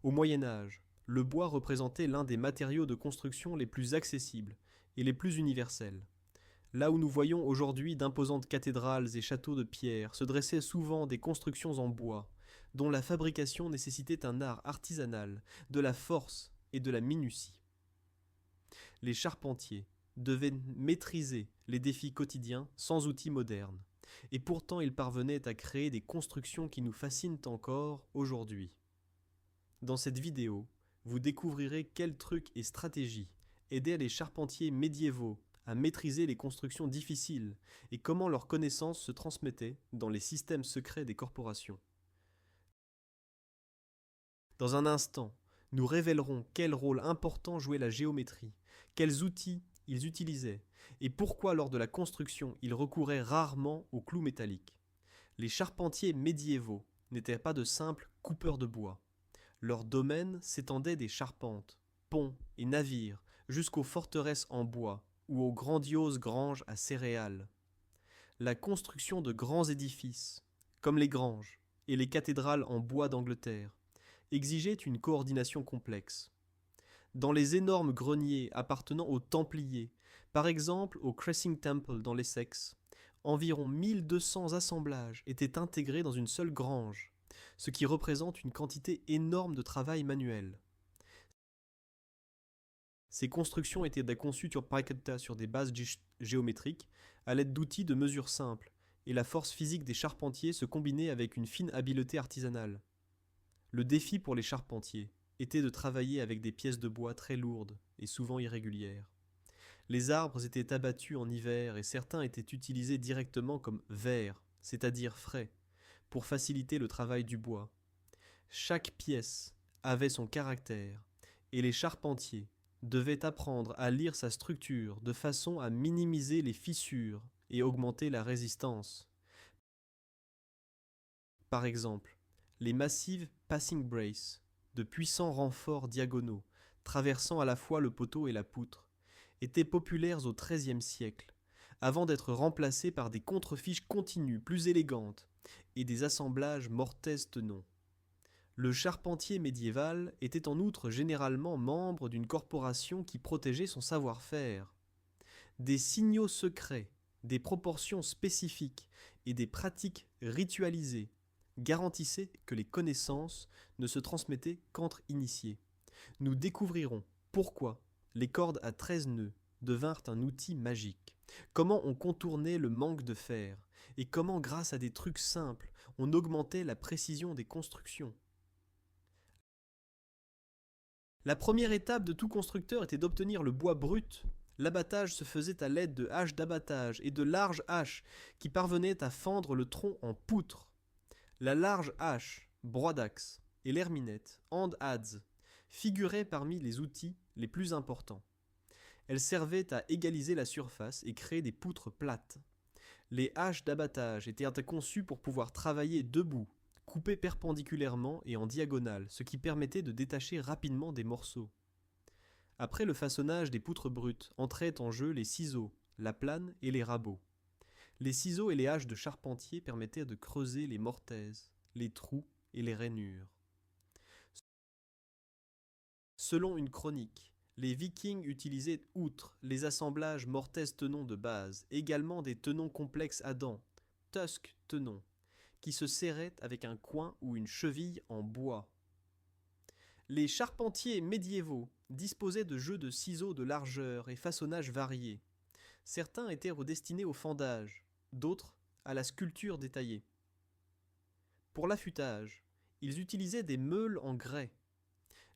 Au Moyen Âge, le bois représentait l'un des matériaux de construction les plus accessibles et les plus universels. Là où nous voyons aujourd'hui d'imposantes cathédrales et châteaux de pierre, se dressaient souvent des constructions en bois, dont la fabrication nécessitait un art artisanal, de la force et de la minutie. Les charpentiers devaient maîtriser les défis quotidiens sans outils modernes, et pourtant ils parvenaient à créer des constructions qui nous fascinent encore aujourd'hui. Dans cette vidéo, vous découvrirez quels trucs et stratégies aidaient les charpentiers médiévaux à maîtriser les constructions difficiles et comment leurs connaissances se transmettaient dans les systèmes secrets des corporations. Dans un instant, nous révélerons quel rôle important jouait la géométrie, quels outils ils utilisaient et pourquoi lors de la construction ils recouraient rarement aux clous métalliques. Les charpentiers médiévaux n'étaient pas de simples coupeurs de bois. Leur domaine s'étendait des charpentes, ponts et navires jusqu'aux forteresses en bois ou aux grandioses granges à céréales. La construction de grands édifices, comme les granges et les cathédrales en bois d'Angleterre, exigeait une coordination complexe. Dans les énormes greniers appartenant aux Templiers, par exemple au Cressing Temple dans l'Essex, environ 1200 assemblages étaient intégrés dans une seule grange, ce qui représente une quantité énorme de travail manuel. Ces constructions étaient conçues sur des bases géométriques, à l'aide d'outils de mesure simples, et la force physique des charpentiers se combinait avec une fine habileté artisanale. Le défi pour les charpentiers était de travailler avec des pièces de bois très lourdes et souvent irrégulières. Les arbres étaient abattus en hiver et certains étaient utilisés directement comme verts, c'est-à-dire frais, pour faciliter le travail du bois. Chaque pièce avait son caractère et les charpentiers devaient apprendre à lire sa structure de façon à minimiser les fissures et augmenter la résistance. Par exemple, les massives passing brace, de puissants renforts diagonaux, traversant à la fois le poteau et la poutre, étaient populaires au XIIIe siècle, avant d'être remplacés par des contrefiches continues plus élégantes et des assemblages mortaise-tenon. Le charpentier médiéval était en outre généralement membre d'une corporation qui protégeait son savoir-faire. Des signaux secrets, des proportions spécifiques et des pratiques ritualisées garantissaient que les connaissances ne se transmettaient qu'entre initiés. Nous découvrirons pourquoi les cordes à 13 nœuds devinrent un outil magique, comment on contournait le manque de fer, et comment grâce à des trucs simples, on augmentait la précision des constructions. La première étape de tout constructeur était d'obtenir le bois brut. L'abattage se faisait à l'aide de haches d'abattage et de larges haches qui parvenaient à fendre le tronc en poutres. La large hache, broadaxe, et l'herminette, hand adze, figuraient parmi les outils les plus importants. Elles servaient à égaliser la surface et créer des poutres plates. Les haches d'abattage étaient conçues pour pouvoir travailler debout, coupées perpendiculairement et en diagonale, ce qui permettait de détacher rapidement des morceaux. Après le façonnage des poutres brutes, entraient en jeu les ciseaux, la plane et les rabots. Les ciseaux et les haches de charpentier permettaient de creuser les mortaises, les trous et les rainures. Selon une chronique, les Vikings utilisaient, outre les assemblages mortaise-tenon de base, également des tenons complexes à dents, tusk-tenons, qui se serraient avec un coin ou une cheville en bois. Les charpentiers médiévaux disposaient de jeux de ciseaux de largeur et façonnage variés. Certains étaient redestinés au fendage, d'autres à la sculpture détaillée. Pour l'affûtage, ils utilisaient des meules en grès.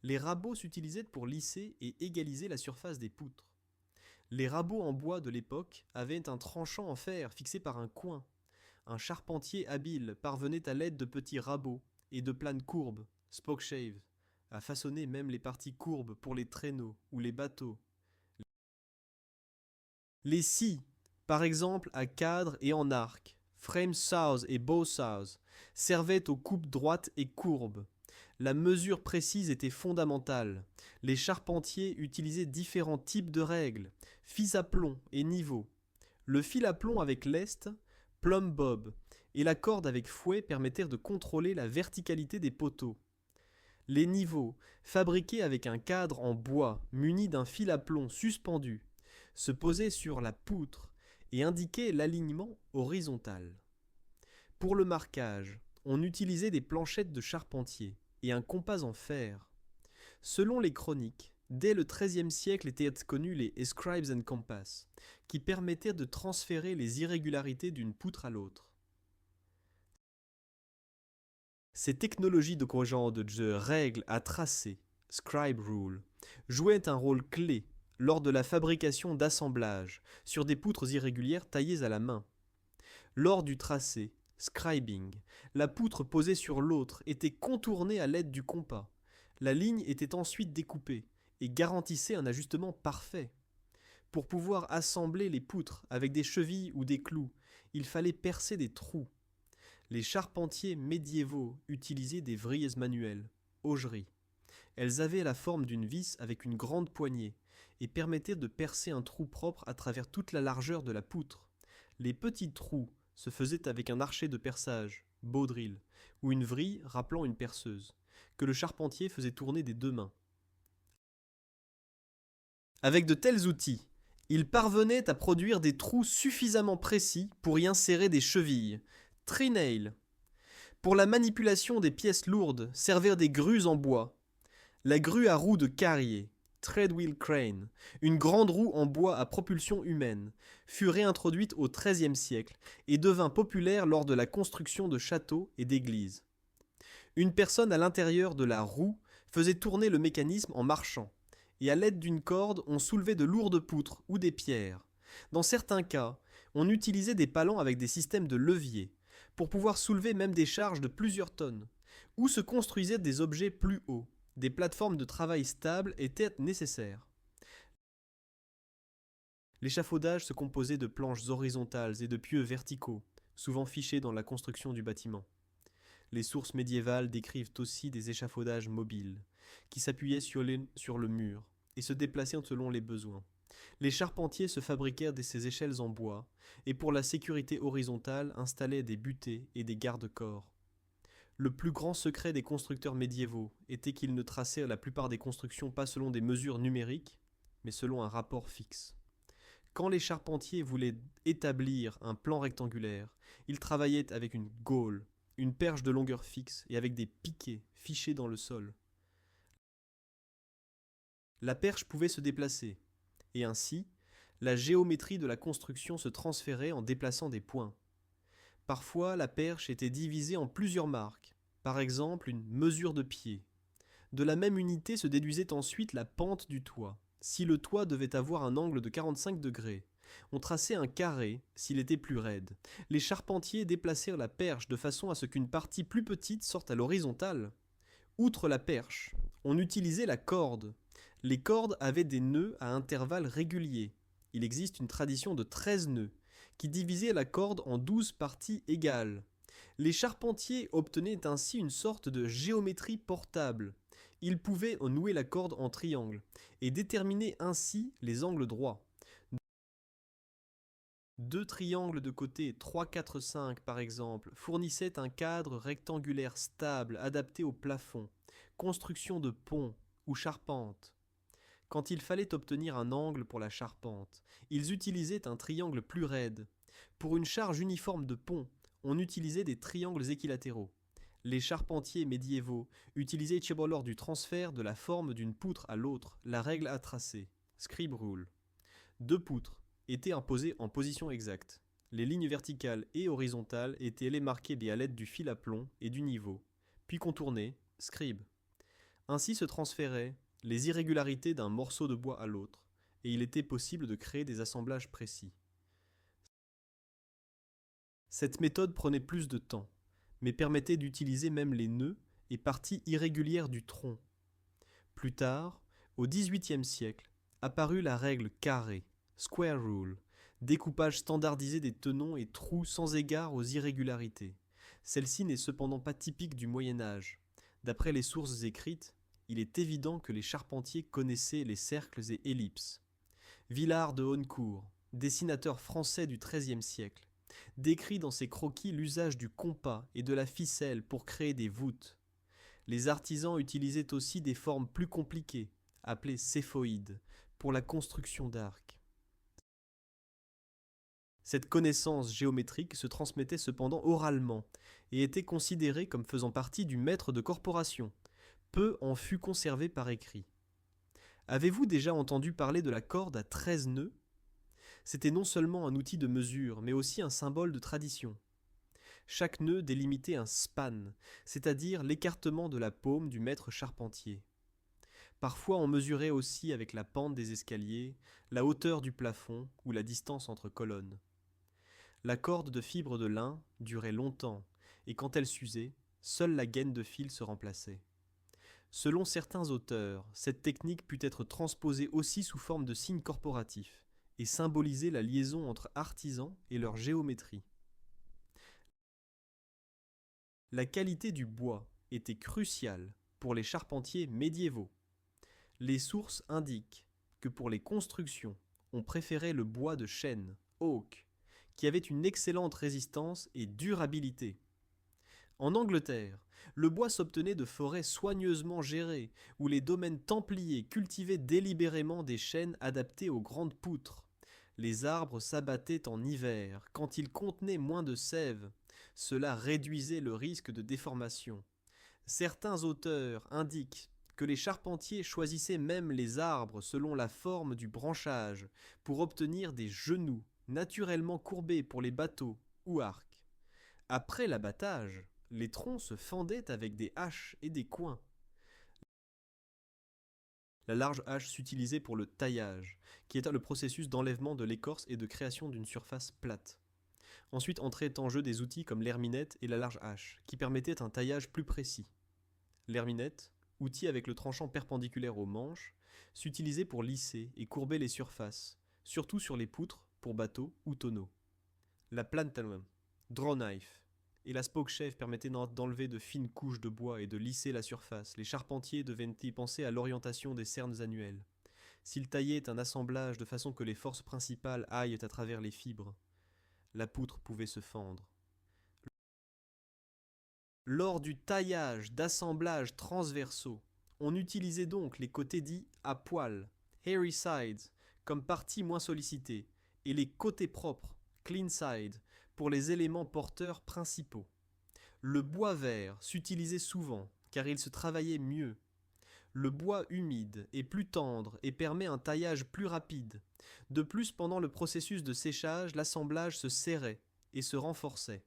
Les rabots s'utilisaient pour lisser et égaliser la surface des poutres. Les rabots en bois de l'époque avaient un tranchant en fer fixé par un coin. Un charpentier habile parvenait à l'aide de petits rabots et de planes courbes, spokeshave, à façonner même les parties courbes pour les traîneaux ou les bateaux. Les scies, par exemple à cadre et en arc, frame saws et bow saws, servaient aux coupes droites et courbes. La mesure précise était fondamentale. Les charpentiers utilisaient différents types de règles, fils à plomb et niveaux. Le fil à plomb avec lest, plumb bob, et la corde avec fouet permettaient de contrôler la verticalité des poteaux. Les niveaux, fabriqués avec un cadre en bois muni d'un fil à plomb suspendu, se posaient sur la poutre et indiquaient l'alignement horizontal. Pour le marquage, on utilisait des planchettes de charpentier et un compas en fer. Selon les chroniques, dès le XIIIe siècle étaient connus les scribes and compass, qui permettaient de transférer les irrégularités d'une poutre à l'autre. Ces technologies de règles à tracer, scribe rule, jouaient un rôle clé lors de la fabrication d'assemblages sur des poutres irrégulières taillées à la main. Lors du tracé, scribing, la poutre posée sur l'autre était contournée à l'aide du compas. La ligne était ensuite découpée et garantissait un ajustement parfait. Pour pouvoir assembler les poutres avec des chevilles ou des clous, il fallait percer des trous. Les charpentiers médiévaux utilisaient des vrilles manuelles, augeries. Elles avaient la forme d'une vis avec une grande poignée et permettaient de percer un trou propre à travers toute la largeur de la poutre. Les petits trous se faisaient avec un archet de perçage, baudril, ou une vrille rappelant une perceuse, que le charpentier faisait tourner des deux mains. Avec de tels outils, il parvenait à produire des trous suffisamment précis pour y insérer des chevilles, trinails. Pour la manipulation des pièces lourdes servirent des grues en bois. La grue à roue de carrier, treadwheel crane, une grande roue en bois à propulsion humaine, fut réintroduite au XIIIe siècle et devint populaire lors de la construction de châteaux et d'églises. Une personne à l'intérieur de la roue faisait tourner le mécanisme en marchant, et à l'aide d'une corde, on soulevait de lourdes poutres ou des pierres. Dans certains cas, on utilisait des palans avec des systèmes de levier, pour pouvoir soulever même des charges de plusieurs tonnes, ou se construisaient des objets plus hauts. Des plateformes de travail stables étaient nécessaires. L'échafaudage se composait de planches horizontales et de pieux verticaux, souvent fichés dans la construction du bâtiment. Les sources médiévales décrivent aussi des échafaudages mobiles, qui s'appuyaient sur le mur et se déplaçaient selon les besoins. Les charpentiers se fabriquèrent ces échelles en bois, et pour la sécurité horizontale installaient des butées et des garde-corps. Le plus grand secret des constructeurs médiévaux était qu'ils ne traçaient la plupart des constructions pas selon des mesures numériques, mais selon un rapport fixe. Quand les charpentiers voulaient établir un plan rectangulaire, ils travaillaient avec une gaule, une perche de longueur fixe et avec des piquets fichés dans le sol. La perche pouvait se déplacer, et ainsi, la géométrie de la construction se transférait en déplaçant des points. Parfois, la perche était divisée en plusieurs marques, par exemple une mesure de pied. De la même unité se déduisait ensuite la pente du toit. Si le toit devait avoir un angle de 45 degrés, on traçait un carré s'il était plus raide. Les charpentiers déplacèrent la perche de façon à ce qu'une partie plus petite sorte à l'horizontale. Outre la perche, on utilisait la corde. Les cordes avaient des nœuds à intervalles réguliers. Il existe une tradition de 13 nœuds, qui divisait la corde en 12 parties égales. Les charpentiers obtenaient ainsi une sorte de géométrie portable. Ils pouvaient nouer la corde en triangle, et déterminer ainsi les angles droits. Deux triangles de côté 3, 4, 5 par exemple fournissaient un cadre rectangulaire stable adapté au plafond, construction de pont ou charpente. Quand il fallait obtenir un angle pour la charpente, ils utilisaient un triangle plus raide. Pour une charge uniforme de pont, on utilisait des triangles équilatéraux. Les charpentiers médiévaux utilisaient lors du transfert de la forme d'une poutre à l'autre la règle à tracer, scribe rule. Deux poutres étaient imposées en position exacte. Les lignes verticales et horizontales étaient marquées à l'aide du fil à plomb et du niveau, puis contournées, scribe. Ainsi se transféraient les irrégularités d'un morceau de bois à l'autre, et il était possible de créer des assemblages précis. Cette méthode prenait plus de temps, mais permettait d'utiliser même les nœuds et parties irrégulières du tronc. Plus tard, au XVIIIe siècle, apparut la règle carrée, square rule, découpage standardisé des tenons et trous sans égard aux irrégularités. Celle-ci n'est cependant pas typique du Moyen Âge. D'après les sources écrites, il est évident que les charpentiers connaissaient les cercles et ellipses. Villard de Honnecourt, dessinateur français du XIIIe siècle, décrit dans ses croquis l'usage du compas et de la ficelle pour créer des voûtes. Les artisans utilisaient aussi des formes plus compliquées, appelées céphoïdes, pour la construction d'arcs. Cette connaissance géométrique se transmettait cependant oralement et était considérée comme faisant partie du maître de corporation. Peu en fut conservé par écrit. Avez-vous déjà entendu parler de la corde à 13 nœuds? C'était non seulement un outil de mesure, mais aussi un symbole de tradition. Chaque nœud délimitait un span, c'est-à-dire l'écartement de la paume du maître charpentier. Parfois on mesurait aussi avec la pente des escaliers, la hauteur du plafond ou la distance entre colonnes. La corde de fibre de lin durait longtemps, et quand elle s'usait, seule la gaine de fil se remplaçait. Selon certains auteurs, cette technique put être transposée aussi sous forme de signes corporatifs et symboliser la liaison entre artisans et leur géométrie. La qualité du bois était cruciale pour les charpentiers médiévaux. Les sources indiquent que pour les constructions, on préférait le bois de chêne, oak, qui avait une excellente résistance et durabilité. En Angleterre, le bois s'obtenait de forêts soigneusement gérées, où les domaines templiers cultivaient délibérément des chênes adaptés aux grandes poutres. Les arbres s'abattaient en hiver, quand ils contenaient moins de sève. Cela réduisait le risque de déformation. Certains auteurs indiquent que les charpentiers choisissaient même les arbres selon la forme du branchage, pour obtenir des genoux naturellement courbés pour les bateaux ou arcs. Après l'abattage, les troncs se fendaient avec des haches et des coins. La large hache s'utilisait pour le taillage, qui était le processus d'enlèvement de l'écorce et de création d'une surface plate. Ensuite entraient en jeu des outils comme l'herminette et la large hache, qui permettaient un taillage plus précis. L'herminette, outil avec le tranchant perpendiculaire au manche, s'utilisait pour lisser et courber les surfaces, surtout sur les poutres pour bateaux ou tonneaux. La plantalon, draw knife, et la spokeshave permettaient d'enlever de fines couches de bois et de lisser la surface. Les charpentiers devaient y penser à l'orientation des cernes annuelles. S'ils taillaient un assemblage de façon que les forces principales aillent à travers les fibres, la poutre pouvait se fendre. Lors du taillage d'assemblages transversaux, on utilisait donc les côtés dits à poil, hairy sides, comme partie moins sollicitée, et les côtés propres, clean side, pour les éléments porteurs principaux. Le bois vert s'utilisait souvent, car il se travaillait mieux. Le bois humide est plus tendre et permet un taillage plus rapide. De plus, pendant le processus de séchage, l'assemblage se serrait et se renforçait.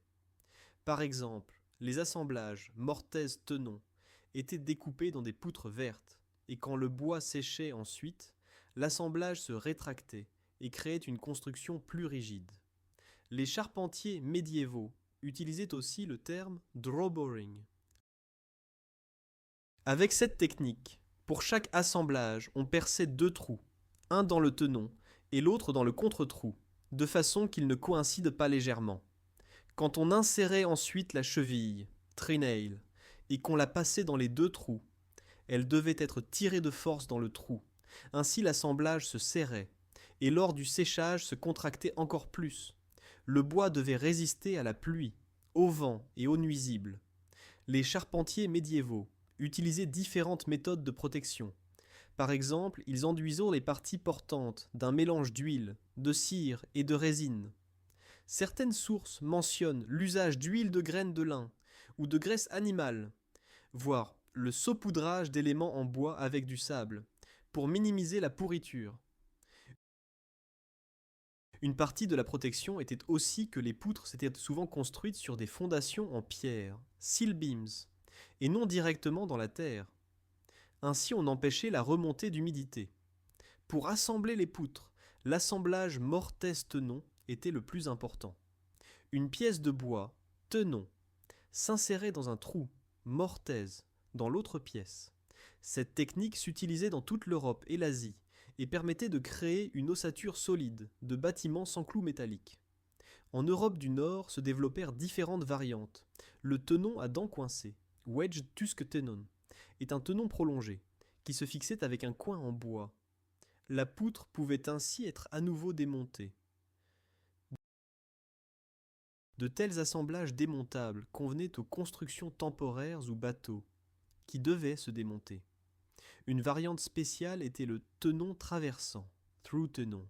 Par exemple, les assemblages mortaise-tenon étaient découpés dans des poutres vertes, et quand le bois séchait ensuite, l'assemblage se rétractait et créait une construction plus rigide. Les charpentiers médiévaux utilisaient aussi le terme drawboring. Avec cette technique, pour chaque assemblage, on perçait 2 trous, un dans le tenon et l'autre dans le contre-trou, de façon qu'ils ne coïncident pas légèrement. Quand on insérait ensuite la cheville, trenail, et qu'on la passait dans les 2 trous, elle devait être tirée de force dans le trou. Ainsi l'assemblage se serrait, et lors du séchage se contractait encore plus. Le bois devait résister à la pluie, au vent et aux nuisibles. Les charpentiers médiévaux utilisaient différentes méthodes de protection. Par exemple, ils enduisaient les parties portantes d'un mélange d'huile, de cire et de résine. Certaines sources mentionnent l'usage d'huile de graines de lin ou de graisse animale, voire le saupoudrage d'éléments en bois avec du sable, pour minimiser la pourriture. Une partie de la protection était aussi que les poutres s'étaient souvent construites sur des fondations en pierre, sill beams, et non directement dans la terre. Ainsi on empêchait la remontée d'humidité. Pour assembler les poutres, l'assemblage mortaise-tenon était le plus important. Une pièce de bois, tenon, s'insérait dans un trou, mortaise, dans l'autre pièce. Cette technique s'utilisait dans toute l'Europe et l'Asie et permettait de créer une ossature solide de bâtiments sans clous métalliques. En Europe du Nord se développèrent différentes variantes. Le tenon à dents coincées, wedge tusk tenon, est un tenon prolongé qui se fixait avec un coin en bois. La poutre pouvait ainsi être à nouveau démontée. De tels assemblages démontables convenaient aux constructions temporaires ou bateaux, qui devait se démonter. Une variante spéciale était le tenon traversant, through tenon,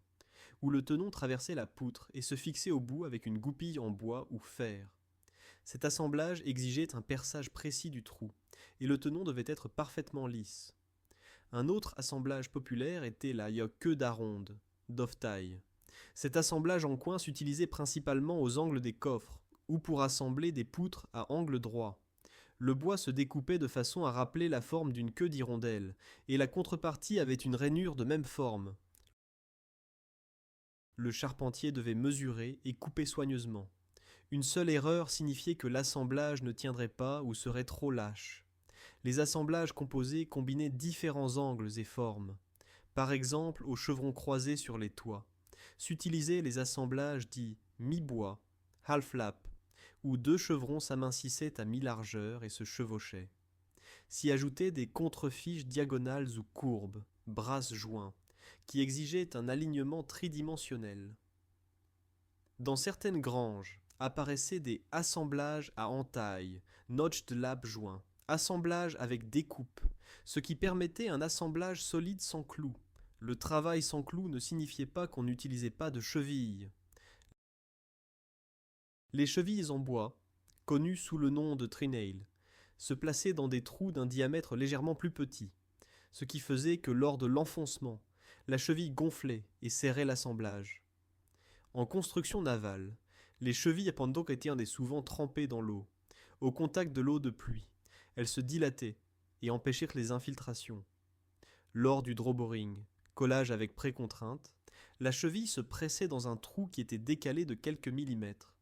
où le tenon traversait la poutre et se fixait au bout avec une goupille en bois ou fer. Cet assemblage exigeait un perçage précis du trou, et le tenon devait être parfaitement lisse. Un autre assemblage populaire était la queue d'aronde, dovetail. Cet assemblage en coin s'utilisait principalement aux angles des coffres, ou pour assembler des poutres à angle droit. Le bois se découpait de façon à rappeler la forme d'une queue d'hirondelle, et la contrepartie avait une rainure de même forme. Le charpentier devait mesurer et couper soigneusement. Une seule erreur signifiait que l'assemblage ne tiendrait pas ou serait trop lâche. Les assemblages composés combinaient différents angles et formes. Par exemple, aux chevrons croisés sur les toits, s'utilisaient les assemblages dits mi-bois, half-lap, où deux chevrons s'amincissaient à mi-largeur et se chevauchaient. S'y ajoutaient des contrefiches diagonales ou courbes, brasse-joints, qui exigeaient un alignement tridimensionnel. Dans certaines granges apparaissaient des assemblages à entaille, notched lap joints, assemblages avec découpe, ce qui permettait un assemblage solide sans clous. Le travail sans clous ne signifiait pas qu'on n'utilisait pas de chevilles. Les chevilles en bois, connues sous le nom de trenail, se plaçaient dans des trous d'un diamètre légèrement plus petit, ce qui faisait que lors de l'enfoncement, la cheville gonflait et serrait l'assemblage. En construction navale, les chevilles ont donc été souvent trempées dans l'eau. Au contact de l'eau de pluie, elles se dilataient et empêchèrent les infiltrations. Lors du drawboring, collage avec précontrainte, la cheville se pressait dans un trou qui était décalé de quelques millimètres.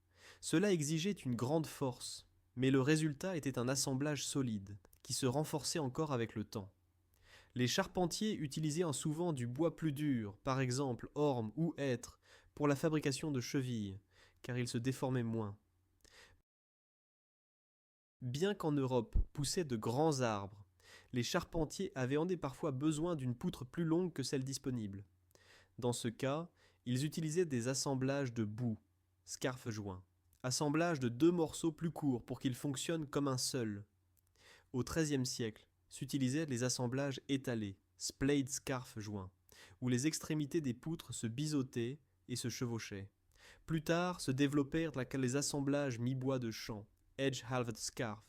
Cela exigeait une grande force, mais le résultat était un assemblage solide, qui se renforçait encore avec le temps. Les charpentiers utilisaient souvent du bois plus dur, par exemple orme ou hêtre, pour la fabrication de chevilles, car il se déformait moins. Bien qu'en Europe poussaient de grands arbres, les charpentiers avaient parfois besoin d'une poutre plus longue que celle disponible. Dans ce cas, ils utilisaient des assemblages de boue, scarf joint, assemblage de deux morceaux plus courts pour qu'ils fonctionnent comme un seul. Au XIIIe siècle, s'utilisaient les assemblages étalés, splayed scarf joint, où les extrémités des poutres se biseautaient et se chevauchaient. Plus tard se développèrent les assemblages mi-bois de champ, edge-halved scarf,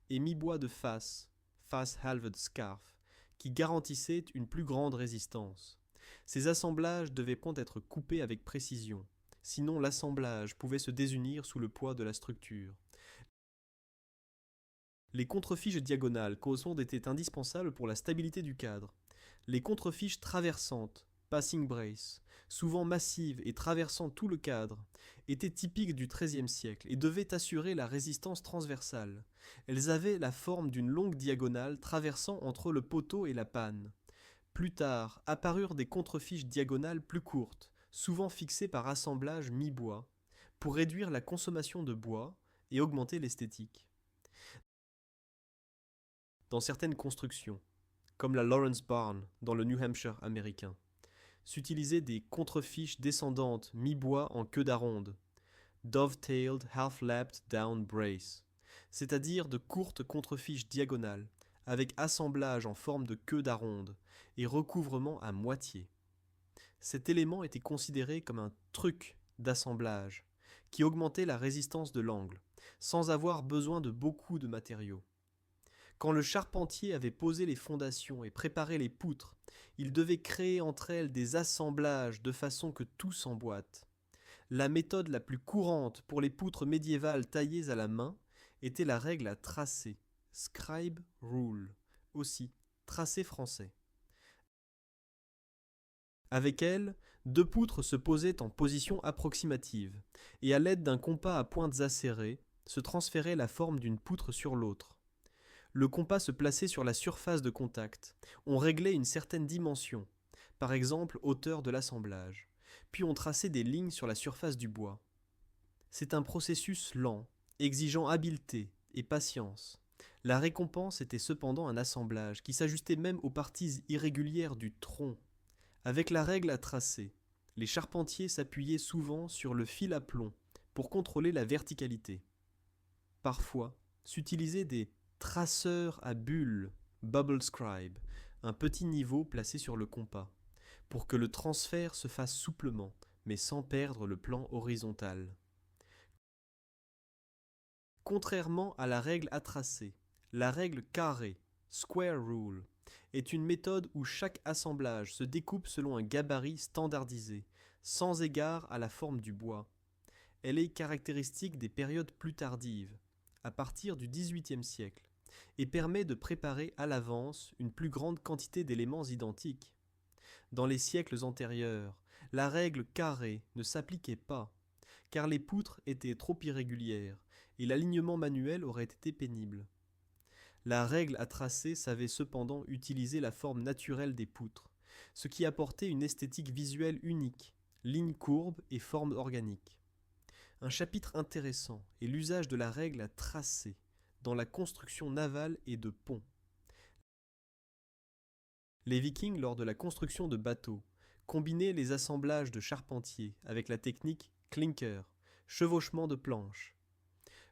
et mi-bois de face-halved scarf, qui garantissaient une plus grande résistance. Ces assemblages devaient être coupés avec précision, sinon l'assemblage pouvait se désunir sous le poids de la structure. Les contrefiches diagonales étaient indispensables pour la stabilité du cadre. Les contrefiches traversantes, passing brace, souvent massives et traversant tout le cadre, étaient typiques du XIIIe siècle et devaient assurer la résistance transversale. Elles avaient la forme d'une longue diagonale traversant entre le poteau et la panne. Plus tard apparurent des contrefiches diagonales plus courtes, souvent fixées par assemblage mi-bois, pour réduire la consommation de bois et augmenter l'esthétique. Dans certaines constructions, comme la Lawrence Barn dans le New Hampshire américain, s'utilisaient des contrefiches descendantes mi-bois en queue d'aronde, dovetailed half-lapped down brace, c'est-à-dire de courtes contrefiches diagonales, avec assemblage en forme de queue d'aronde et recouvrement à moitié. Cet élément était considéré comme un truc d'assemblage qui augmentait la résistance de l'angle, sans avoir besoin de beaucoup de matériaux. Quand le charpentier avait posé les fondations et préparé les poutres, il devait créer entre elles des assemblages de façon que tout s'emboîte. La méthode la plus courante pour les poutres médiévales taillées à la main était la règle à tracer, scribe rule, aussi tracé français. Avec elle, deux poutres se posaient en position approximative, et à l'aide d'un compas à pointes acérées, se transférait la forme d'une poutre sur l'autre. Le compas se plaçait sur la surface de contact. On réglait une certaine dimension, par exemple hauteur de l'assemblage, puis on traçait des lignes sur la surface du bois. C'est un processus lent, exigeant habileté et patience. La récompense était cependant un assemblage qui s'ajustait même aux parties irrégulières du tronc. Avec la règle à tracer, les charpentiers s'appuyaient souvent sur le fil à plomb pour contrôler la verticalité. Parfois, s'utilisaient des traceur à bulles, bubble scribe, un petit niveau placé sur le compas, pour que le transfert se fasse souplement, mais sans perdre le plan horizontal. Contrairement à la règle à tracer, la règle carré, square rule, est une méthode où chaque assemblage se découpe selon un gabarit standardisé, sans égard à la forme du bois. Elle est caractéristique des périodes plus tardives, à partir du XVIIIe siècle, et permet de préparer à l'avance une plus grande quantité d'éléments identiques. Dans les siècles antérieurs, la règle carré ne s'appliquait pas, car les poutres étaient trop irrégulières et l'alignement manuel aurait été pénible. La règle à tracer savait cependant utiliser la forme naturelle des poutres, ce qui apportait une esthétique visuelle unique, lignes courbes et formes organiques. Un chapitre intéressant est l'usage de la règle à tracer dans la construction navale et de ponts. Les Vikings, lors de la construction de bateaux, combinaient les assemblages de charpentiers avec la technique clinker, chevauchement de planches.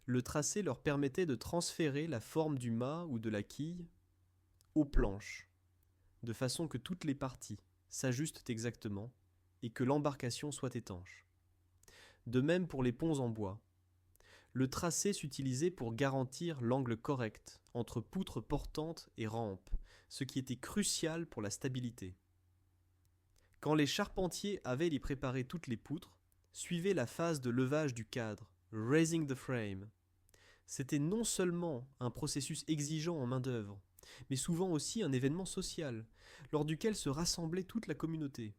Le tracé leur permettait de transférer la forme du mât ou de la quille aux planches, de façon que toutes les parties s'ajustent exactement et que l'embarcation soit étanche. De même pour les ponts en bois. Le tracé s'utilisait pour garantir l'angle correct entre poutres portantes et rampes, ce qui était crucial pour la stabilité. Quand les charpentiers avaient y préparé toutes les poutres, suivait la phase de levage du cadre, raising the frame. C'était non seulement un processus exigeant en main-d'œuvre, mais souvent aussi un événement social, lors duquel se rassemblait toute la communauté.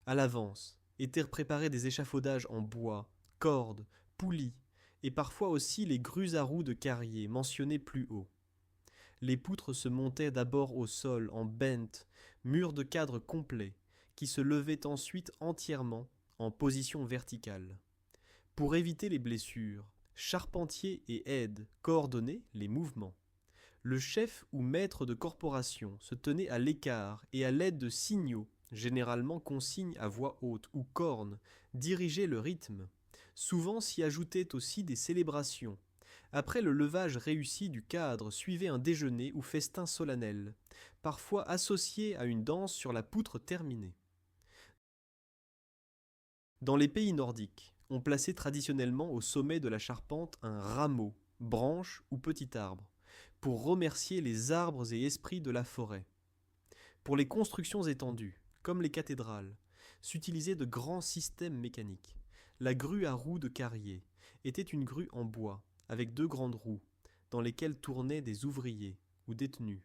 À l'avance, étaient préparés des échafaudages en bois, cordes, poulies, et parfois aussi les grues à roues de carrier mentionnées plus haut. Les poutres se montaient d'abord au sol en bent, mur de cadre complet, qui se levait ensuite entièrement en position verticale. Pour éviter les blessures, charpentiers et aides coordonnaient les mouvements. Le chef ou maître de corporation se tenait à l'écart et à l'aide de signaux, généralement consignes à voix haute ou cornes, dirigeait le rythme. Souvent s'y ajoutaient aussi des célébrations. Après le levage réussi du cadre suivait un déjeuner ou festin solennel, parfois associé à une danse sur la poutre terminée. Dans les pays nordiques, on plaçait traditionnellement au sommet de la charpente un rameau, branche ou petit arbre, pour remercier les arbres et esprits de la forêt. Pour les constructions étendues, comme les cathédrales, s'utilisaient de grands systèmes mécaniques. La grue à roues de carrier était une grue en bois, avec 2 grandes roues, dans lesquelles tournaient des ouvriers ou détenus.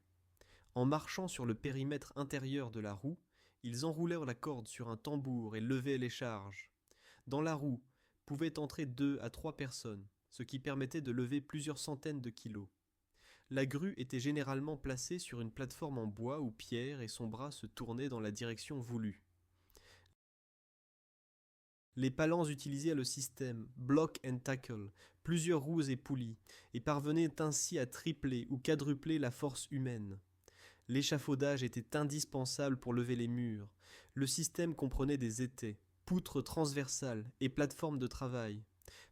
En marchant sur le périmètre intérieur de la roue, ils enroulèrent la corde sur un tambour et levaient les charges. Dans la roue pouvaient entrer 2 à 3 personnes, ce qui permettait de lever plusieurs centaines de kilos. La grue était généralement placée sur une plateforme en bois ou pierre et son bras se tournait dans la direction voulue. Les palans utilisaient le système block and tackle, plusieurs roues et poulies, et parvenaient ainsi à tripler ou quadrupler la force humaine. L'échafaudage était indispensable pour lever les murs. Le système comprenait des étais, poutres transversales et plateformes de travail.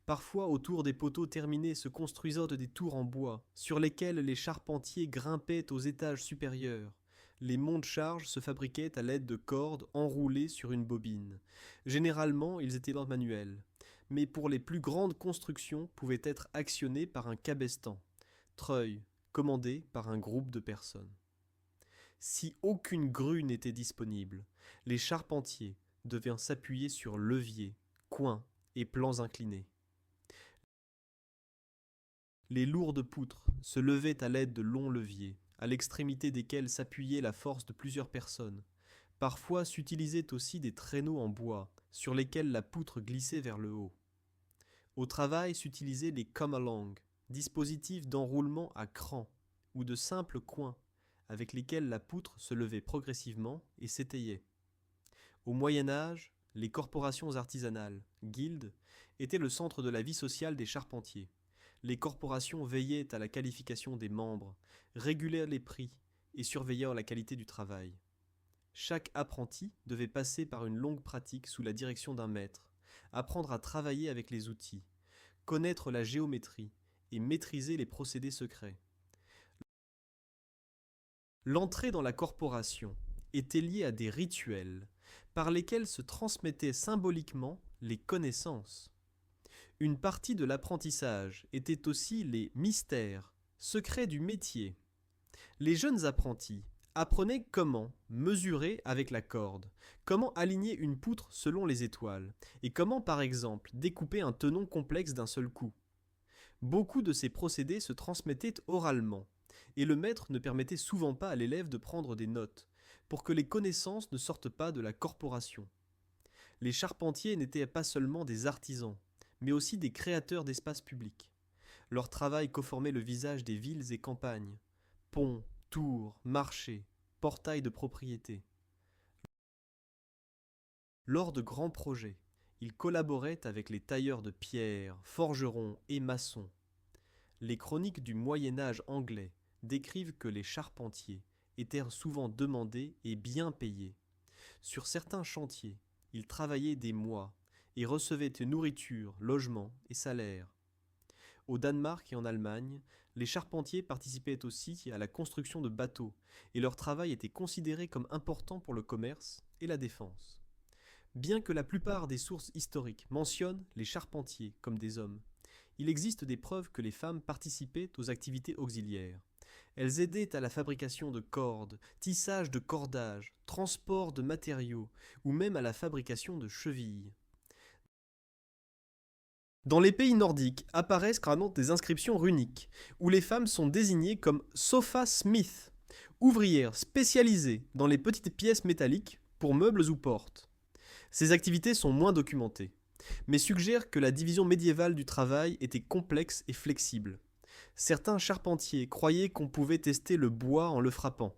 Parfois, autour des poteaux terminés se construisaient des tours en bois, sur lesquelles les charpentiers grimpaient aux étages supérieurs. Les monte-charges se fabriquaient à l'aide de cordes enroulées sur une bobine. Généralement, ils étaient manuels, mais pour les plus grandes constructions pouvaient être actionnés par un cabestan, treuil, commandé par un groupe de personnes. Si aucune grue n'était disponible, les charpentiers devaient s'appuyer sur leviers, coins et plans inclinés. Les lourdes poutres se levaient à l'aide de longs leviers, à l'extrémité desquels s'appuyait la force de plusieurs personnes. Parfois s'utilisaient aussi des traîneaux en bois, sur lesquels la poutre glissait vers le haut. Au travail s'utilisaient les come-along, dispositifs d'enroulement à cran, ou de simples coins, avec lesquels la poutre se levait progressivement et s'étayait. Au Moyen Âge, les corporations artisanales, guildes, étaient le centre de la vie sociale des charpentiers. Les corporations veillaient à la qualification des membres, régulaient les prix et surveillaient la qualité du travail. Chaque apprenti devait passer par une longue pratique sous la direction d'un maître, apprendre à travailler avec les outils, connaître la géométrie et maîtriser les procédés secrets. L'entrée dans la corporation était liée à des rituels par lesquels se transmettaient symboliquement les connaissances. Une partie de l'apprentissage était aussi les mystères, secrets du métier. Les jeunes apprentis apprenaient comment mesurer avec la corde, comment aligner une poutre selon les étoiles, et comment par exemple découper un tenon complexe d'un seul coup. Beaucoup de ces procédés se transmettaient oralement, et le maître ne permettait souvent pas à l'élève de prendre des notes, pour que les connaissances ne sortent pas de la corporation. Les charpentiers n'étaient pas seulement des artisans, mais aussi des créateurs d'espaces publics. Leur travail conformait le visage des villes et campagnes, ponts, tours, marchés, portails de propriété. Lors de grands projets, ils collaboraient avec les tailleurs de pierre, forgerons et maçons. Les chroniques du Moyen Âge anglais décrivent que les charpentiers étaient souvent demandés et bien payés. Sur certains chantiers, ils travaillaient des mois et recevaient nourriture, logement et salaire. Au Danemark et en Allemagne, les charpentiers participaient aussi à la construction de bateaux et leur travail était considéré comme important pour le commerce et la défense. Bien que la plupart des sources historiques mentionnent les charpentiers comme des hommes, il existe des preuves que les femmes participaient aux activités auxiliaires. Elles aidaient à la fabrication de cordes, tissage de cordages, transport de matériaux ou même à la fabrication de chevilles. Dans les pays nordiques apparaissent carrément des inscriptions runiques, où les femmes sont désignées comme sofa smith, ouvrières spécialisées dans les petites pièces métalliques pour meubles ou portes. Ces activités sont moins documentées, mais suggèrent que la division médiévale du travail était complexe et flexible. Certains charpentiers croyaient qu'on pouvait tester le bois en le frappant.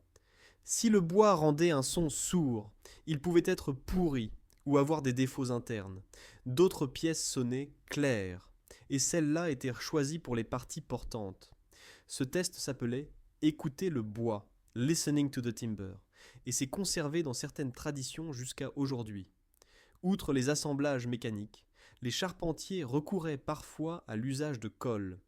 Si le bois rendait un son sourd, il pouvait être pourri ou avoir des défauts internes. D'autres pièces sonnaient claires, et celles-là étaient choisies pour les parties portantes. Ce test s'appelait écouter le bois, listening to the timber, et s'est conservé dans certaines traditions jusqu'à aujourd'hui. Outre les assemblages mécaniques, les charpentiers recouraient parfois à l'usage de colle.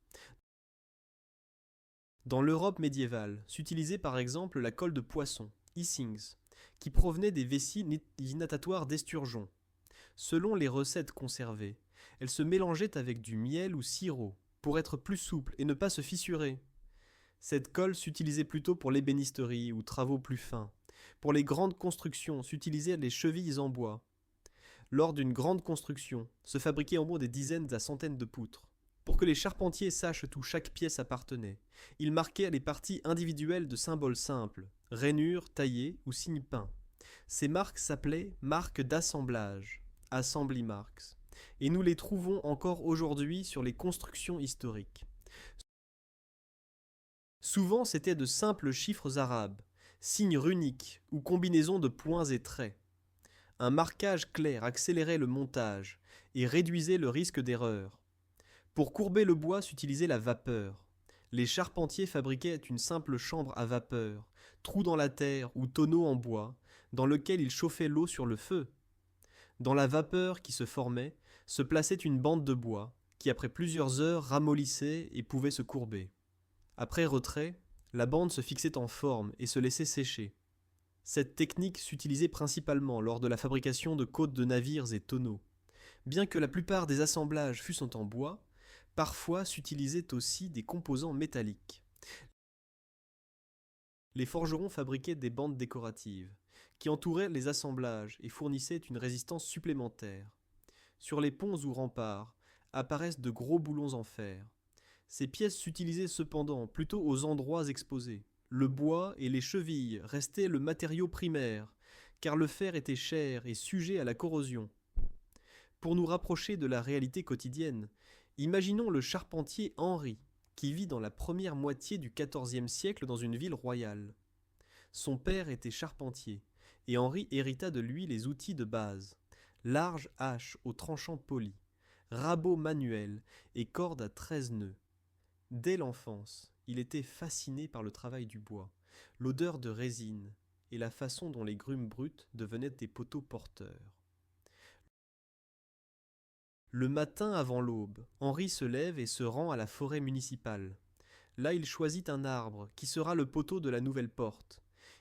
Dans l'Europe médiévale, s'utilisait par exemple la colle de poisson, Hissings, qui provenait des vessies natatoires d'esturgeon. Selon les recettes conservées, elle se mélangeait avec du miel ou sirop pour être plus souple et ne pas se fissurer. Cette colle s'utilisait plutôt pour l'ébénisterie ou travaux plus fins. Pour les grandes constructions, s'utilisaient les chevilles en bois. Lors d'une grande construction, se fabriquaient en gros des dizaines à centaines de poutres. Pour que les charpentiers sachent où chaque pièce appartenait, ils marquaient les parties individuelles de symboles simples, rainures taillées ou signes peints. Ces marques s'appelaient marques d'assemblage, assembly marks, et nous les trouvons encore aujourd'hui sur les constructions historiques. Souvent c'étaient de simples chiffres arabes, signes runiques ou combinaisons de points et traits. Un marquage clair accélérait le montage et réduisait le risque d'erreur. Pour courber le bois s'utilisait la vapeur. Les charpentiers fabriquaient une simple chambre à vapeur, trou dans la terre ou tonneau en bois, dans lequel ils chauffaient l'eau sur le feu. Dans la vapeur qui se formait, se plaçait une bande de bois, qui après plusieurs heures ramollissait et pouvait se courber. Après retrait, la bande se fixait en forme et se laissait sécher. Cette technique s'utilisait principalement lors de la fabrication de côtes de navires et tonneaux. Bien que la plupart des assemblages fussent en bois, parfois s'utilisaient aussi des composants métalliques. Les forgerons fabriquaient des bandes décoratives, qui entouraient les assemblages et fournissaient une résistance supplémentaire. Sur les ponts ou remparts apparaissent de gros boulons en fer. Ces pièces s'utilisaient cependant plutôt aux endroits exposés. Le bois et les chevilles restaient le matériau primaire, car le fer était cher et sujet à la corrosion. Pour nous rapprocher de la réalité quotidienne, imaginons le charpentier Henri, qui vit dans la première moitié du XIVe siècle dans une ville royale. Son père était charpentier, et Henri hérita de lui les outils de base, larges haches aux tranchants polis, rabots manuels et cordes à 13 nœuds. Dès l'enfance, il était fasciné par le travail du bois, l'odeur de résine et la façon dont les grumes brutes devenaient des poteaux porteurs. Le matin avant l'aube, Henri se lève et se rend à la forêt municipale. Là, il choisit un arbre qui sera le poteau de la nouvelle porte.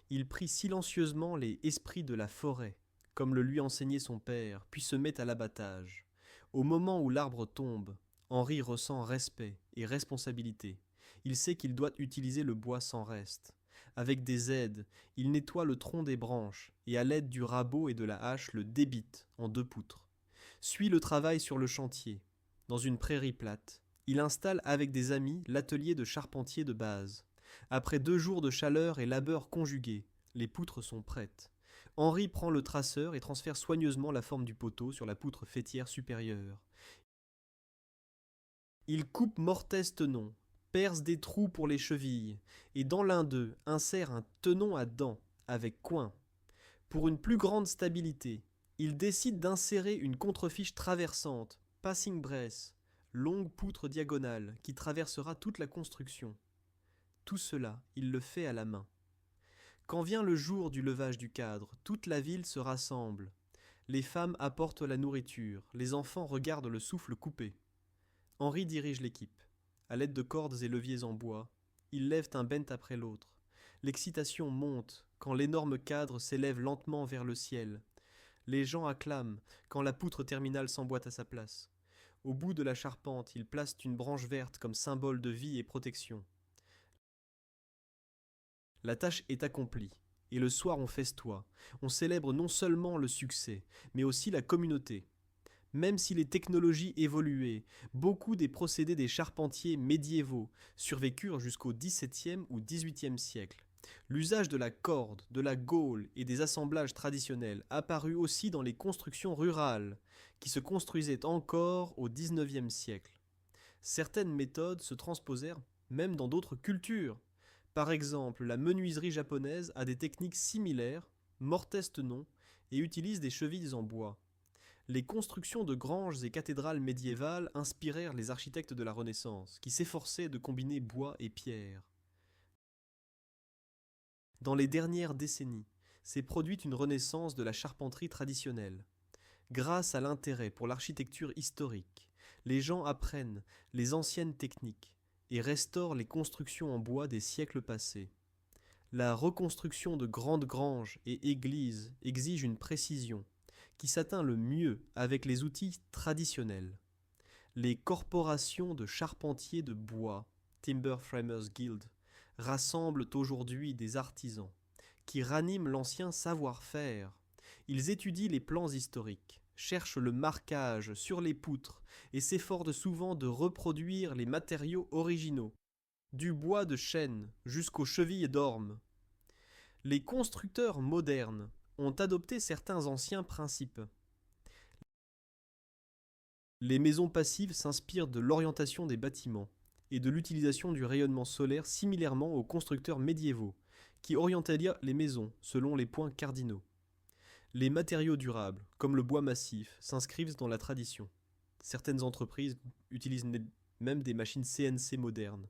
Il prie silencieusement les esprits de la forêt, comme le lui enseignait son père, puis se met à l'abattage. Au moment où l'arbre tombe, Henri ressent respect et responsabilité. Il sait qu'il doit utiliser le bois sans reste. Avec des aides, il nettoie le tronc des branches et à l'aide du rabot et de la hache le débite en 2 poutres. Suit le travail sur le chantier. Dans une prairie plate, il installe avec des amis l'atelier de charpentier de base. Après 2 jours de chaleur et labeur conjugués, les poutres sont prêtes. Henri prend le traceur et transfère soigneusement la forme du poteau sur la poutre faîtière supérieure. Il coupe mortaises tenons, perce des trous pour les chevilles, et dans l'un d'eux insère un tenon à dents, avec coin. Pour une plus grande stabilité, il décide d'insérer une contrefiche traversante, passing brace, longue poutre diagonale, qui traversera toute la construction. Tout cela, il le fait à la main. Quand vient le jour du levage du cadre, toute la ville se rassemble. Les femmes apportent la nourriture, les enfants regardent le souffle coupé. Henri dirige l'équipe. À l'aide de cordes et leviers en bois, ils lèvent un bent après l'autre. L'excitation monte quand l'énorme cadre s'élève lentement vers le ciel. Les gens acclament quand la poutre terminale s'emboîte à sa place. Au bout de la charpente, ils placent une branche verte comme symbole de vie et protection. La tâche est accomplie, et le soir on festoie. On célèbre non seulement le succès, mais aussi la communauté. Même si les technologies évoluaient, beaucoup des procédés des charpentiers médiévaux survécurent jusqu'au XVIIe ou XVIIIe siècle. L'usage de la corde, de la gaule et des assemblages traditionnels apparut aussi dans les constructions rurales, qui se construisaient encore au XIXe siècle. Certaines méthodes se transposèrent même dans d'autres cultures. Par exemple, la menuiserie japonaise a des techniques similaires, mortaises-tenons, et utilise des chevilles en bois. Les constructions de granges et cathédrales médiévales inspirèrent les architectes de la Renaissance, qui s'efforçaient de combiner bois et pierre. Dans les dernières décennies, s'est produite une renaissance de la charpenterie traditionnelle. Grâce à l'intérêt pour l'architecture historique, les gens apprennent les anciennes techniques et restaurent les constructions en bois des siècles passés. La reconstruction de grandes granges et églises exige une précision qui s'atteint le mieux avec les outils traditionnels. Les corporations de charpentiers de bois, Timber Framers Guild, rassemblent aujourd'hui des artisans qui raniment l'ancien savoir-faire. Ils étudient les plans historiques, cherchent le marquage sur les poutres et s'efforcent souvent de reproduire les matériaux originaux, du bois de chêne jusqu'aux chevilles d'orme. Les constructeurs modernes ont adopté certains anciens principes. Les maisons passives s'inspirent de l'orientation des bâtiments et de l'utilisation du rayonnement solaire similairement aux constructeurs médiévaux, qui orientaient les maisons selon les points cardinaux. Les matériaux durables, comme le bois massif, s'inscrivent dans la tradition. Certaines entreprises utilisent même des machines CNC modernes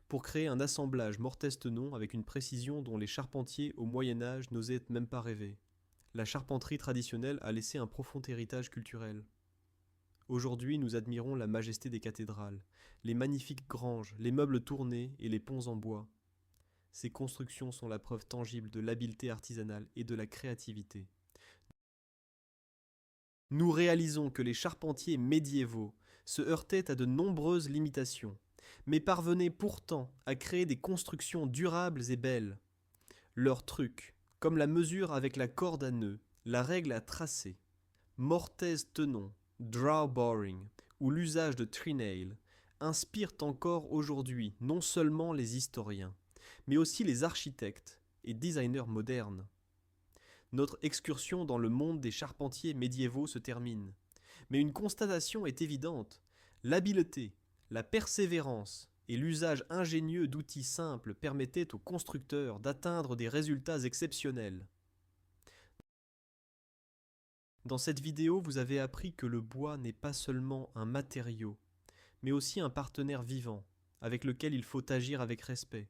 pour créer un assemblage mortaises-tenons avec une précision dont les charpentiers au Moyen Âge n'osaient même pas rêver. La charpenterie traditionnelle a laissé un profond héritage culturel. Aujourd'hui, nous admirons la majesté des cathédrales, les magnifiques granges, les meubles tournés et les ponts en bois. Ces constructions sont la preuve tangible de l'habileté artisanale et de la créativité. Nous réalisons que les charpentiers médiévaux se heurtaient à de nombreuses limitations, mais parvenaient pourtant à créer des constructions durables et belles. Leurs trucs, comme la mesure avec la corde à nœuds, la règle à tracer, mortaise-tenon, drawboring ou l'usage de trenail, inspirent encore aujourd'hui non seulement les historiens, mais aussi les architectes et designers modernes. Notre excursion dans le monde des charpentiers médiévaux se termine, mais une constatation est évidente. L'habileté, la persévérance et l'usage ingénieux d'outils simples permettaient aux constructeurs d'atteindre des résultats exceptionnels. Dans cette vidéo, vous avez appris que le bois n'est pas seulement un matériau, mais aussi un partenaire vivant, avec lequel il faut agir avec respect,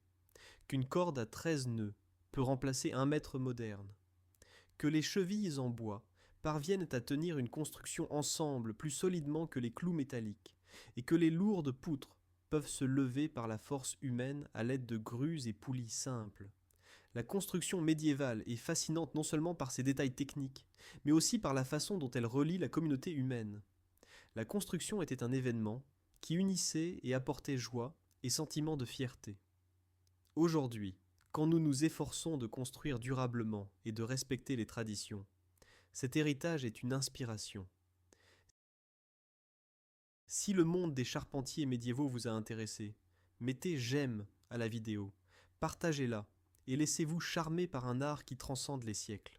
qu'une corde à 13 nœuds peut remplacer un mètre moderne, que les chevilles en bois parviennent à tenir une construction ensemble plus solidement que les clous métalliques, et que les lourdes poutres peuvent se lever par la force humaine à l'aide de grues et poulies simples. La construction médiévale est fascinante non seulement par ses détails techniques, mais aussi par la façon dont elle relie la communauté humaine. La construction était un événement qui unissait et apportait joie et sentiment de fierté. Aujourd'hui, quand nous nous efforçons de construire durablement et de respecter les traditions, cet héritage est une inspiration. Si le monde des charpentiers médiévaux vous a intéressé, mettez j'aime à la vidéo, partagez-la et laissez-vous charmer par un art qui transcende les siècles.